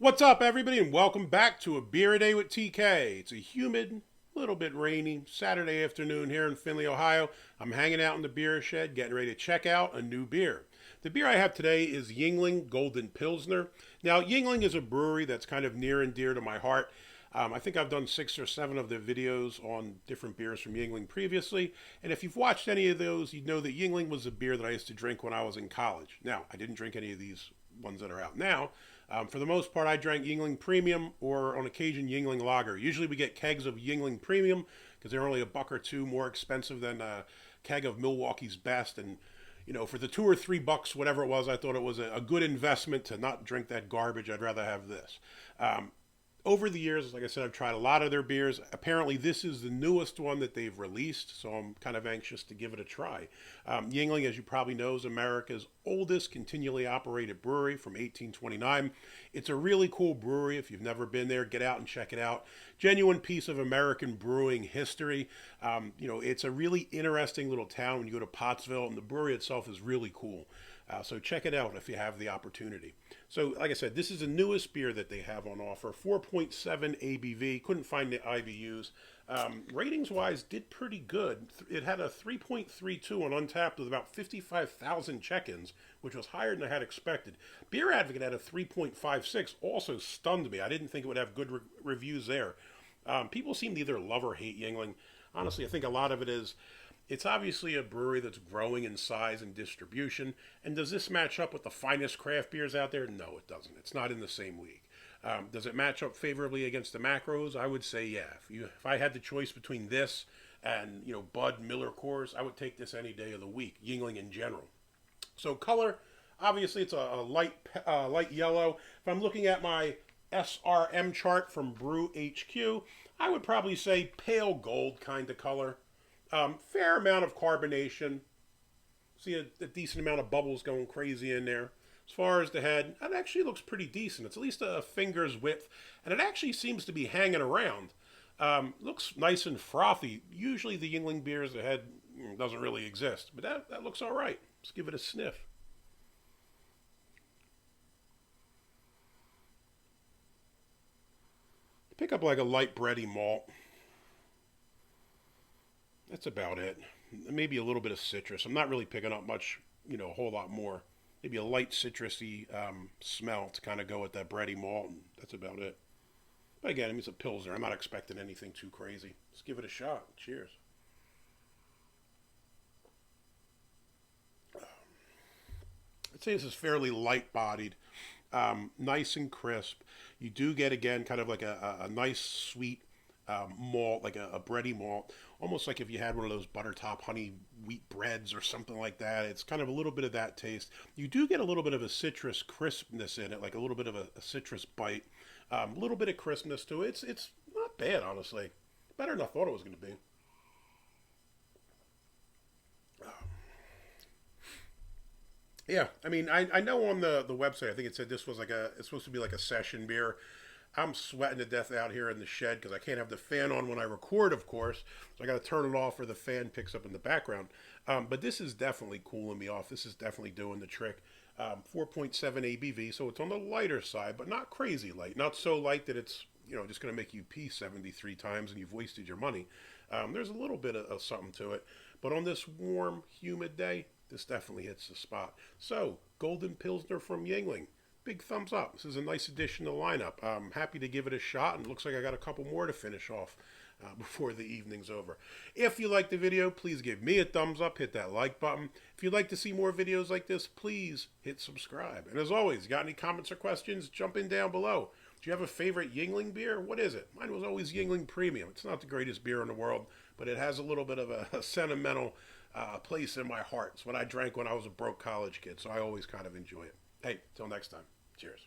What's up, everybody, and welcome back to A Beer a Day with TK. It's a humid, little bit rainy Saturday afternoon here in Findlay, Ohio. I'm hanging out in the beer shed, getting ready to check out a new beer. The beer I have today is Yingling Golden Pilsner. Now, Yingling is a brewery that's kind of near and dear to my heart. I think I've done 6 or 7 of their videos on different beers from Yingling previously. And if you've watched any of those, you'd know that Yingling was a beer that I used to drink when I was in college. Now, I didn't drink any of these ones that are out now. For the most part, I drank Yingling Premium or on occasion Yingling Lager. Usually we get kegs of Yingling Premium because they're only $1 or $2 more expensive than a keg of Milwaukee's Best. And, you know, for the $2 or $3, whatever it was, I thought it was a good investment to not drink that garbage. I'd rather have this. Over the years, like I said, I've tried a lot of their beers. Apparently, this is the newest one that they've released, so I'm kind of anxious to give it a try. Yingling, as you probably know, is America's oldest continually operated brewery from 1829. It's a really cool brewery. If you've never been there, get out and check it out. Genuine piece of American brewing history. It's a really interesting little town when you go to Pottsville, and the brewery itself is really cool. So check it out if you have the opportunity. So, like I said, this is the newest beer that they have on offer. 4.7 ABV. Couldn't find the IBUs. Ratings-wise, did pretty good. It had a 3.32 on Untapped with about 55,000 check-ins, which was higher than I had expected. Beer Advocate had a 3.56. Also stunned me. I didn't think it would have good reviews there. People seem to either love or hate Yingling. Honestly, I think a lot of it is... It's obviously a brewery that's growing in size and distribution. And does this match up with the finest craft beers out there? No, it doesn't. It's not in the same league. Does it match up favorably against the macros? I would say yeah. If I had the choice between this and Bud Miller Coors, I would take this any day of the week. Yingling in general. So color, obviously it's a light yellow. If I'm looking at my SRM chart from Brew HQ, I would probably say pale gold kind of color. Fair amount of carbonation. See a decent amount of bubbles going crazy in there. As far as the head, it actually looks pretty decent. It's at least a finger's width, and it actually seems to be hanging around. Looks nice and frothy. Usually the Yingling beers, the head doesn't really exist, but that looks all right. Let's give it a sniff. Pick up like a light bready malt. That's about it. Maybe a little bit of citrus. I'm not really picking up much, a whole lot more. Maybe a light citrusy smell to kind of go with that bready malt, and that's about it. But again, it's a Pilsner. I'm not expecting anything too crazy. Let's give it a shot. Cheers. I'd say this is fairly light-bodied, nice and crisp. You do get, again, kind of like a nice, sweet malt, like a bready malt, almost like if you had one of those buttertop honey wheat breads or something like that. It's kind of a little bit of that taste. You do get a little bit of a citrus crispness in it, like a little bit of a citrus bite, a little bit of crispness to it. It's not bad, honestly. Better than I thought it was going to be. Yeah, I mean, I know on the website, I think it said this was it's supposed to be like a session beer. I'm sweating to death out here in the shed because I can't have the fan on when I record, of course. So I got to turn it off or the fan picks up in the background. But this is definitely cooling me off. This is definitely doing the trick. 4.7 ABV, so it's on the lighter side, but not crazy light. Not so light that it's just going to make you pee 73 times and you've wasted your money. There's a little bit of something to it. But on this warm, humid day, this definitely hits the spot. So, Golden Pilsner from Yingling. Big thumbs up. This is a nice addition to the lineup. I'm happy to give it a shot, and it looks like I got a couple more to finish off before the evening's over. If you liked the video, please give me a thumbs up. Hit that like button. If you'd like to see more videos like this, please hit subscribe. And as always, got any comments or questions, jump in down below. Do you have a favorite Yingling beer? What is it? Mine was always Yingling Premium. It's not the greatest beer in the world, but it has a little bit of a sentimental place in my heart. It's what I drank when I was a broke college kid, so I always kind of enjoy it. Hey, till next time. Cheers.